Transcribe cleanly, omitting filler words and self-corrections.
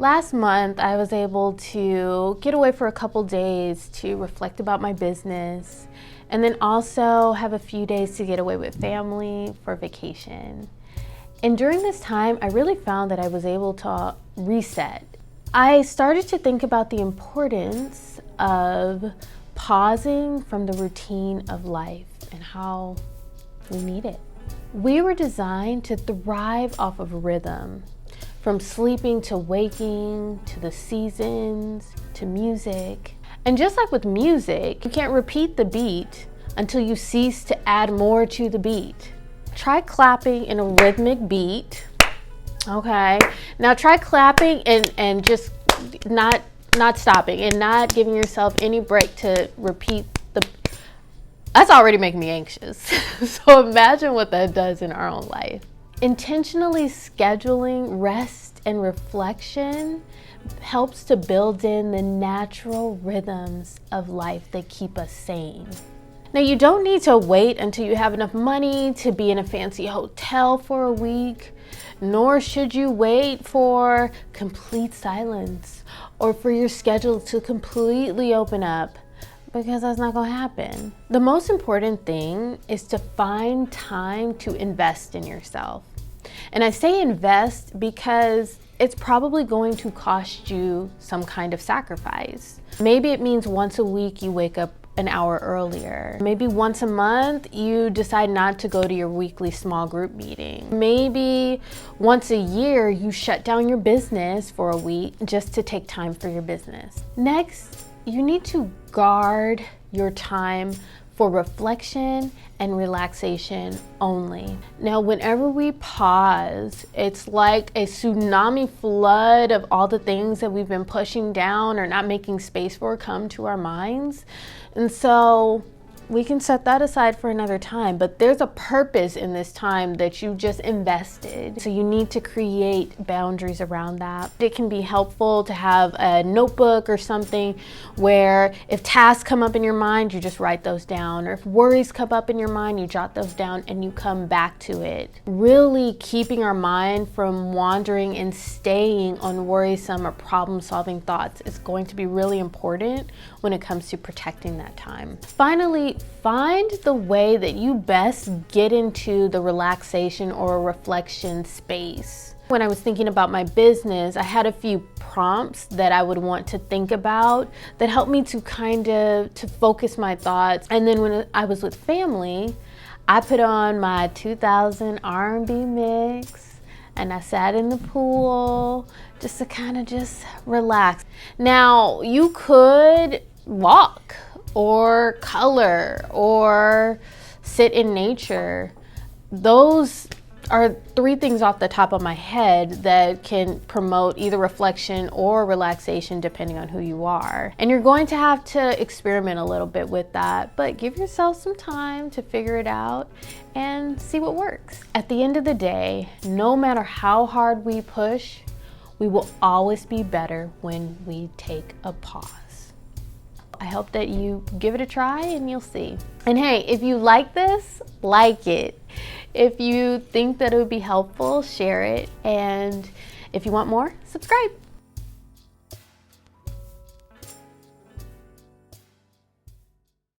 Last month, I was able to get away for a couple days to reflect about my business, and then also have a few days to get away with family for vacation. And during this time, I really found that I was able to reset. I started to think about the importance of pausing from the routine of life and how we need it. We were designed to thrive off of rhythm. From sleeping to waking, to the seasons, to music. And just like with music, you can't repeat the beat until you cease to add more to the beat. Try clapping in a rhythmic beat, okay? Now try clapping and just not stopping and not giving yourself any break to repeat that's already making me anxious. So imagine what that does in our own life. Intentionally scheduling rest and reflection helps to build in the natural rhythms of life that keep us sane. Now, you don't need to wait until you have enough money to be in a fancy hotel for a week, nor should you wait for complete silence or for your schedule to completely open up, because that's not gonna happen. The most important thing is to find time to invest in yourself. And I say invest because it's probably going to cost you some kind of sacrifice. Maybe it means once a week you wake up an hour earlier. Maybe once a month you decide not to go to your weekly small group meeting. Maybe once a year you shut down your business for a week just to take time for your business. Next, you need to guard your time for reflection and relaxation only. Now, whenever we pause, it's like a tsunami flood of all the things that we've been pushing down or not making space for come to our minds. And so we can set that aside for another time, but there's a purpose in this time that you just invested. So you need to create boundaries around that. It can be helpful to have a notebook or something where if tasks come up in your mind, you just write those down. Or if worries come up in your mind, you jot those down and you come back to it. Really keeping our mind from wandering and staying on worrisome or problem-solving thoughts is going to be really important when it comes to protecting that time. Finally, find the way that you best get into the relaxation or reflection space. When I was thinking about my business, I had a few prompts that I would want to think about that helped me to to focus my thoughts. And then when I was with family, I put on my 2000 R&B mix and I sat in the pool just to just relax. Now, you could walk or color or sit in nature. Those are three things off the top of my head that can promote either reflection or relaxation depending on who you are. And you're going to have to experiment a little bit with that, but give yourself some time to figure it out and see what works. At the end of the day, no matter how hard we push, we will always be better when we take a pause. I hope that you give it a try and you'll see. And hey, if you like this, like it. If you think that it would be helpful, share it. And if you want more, subscribe.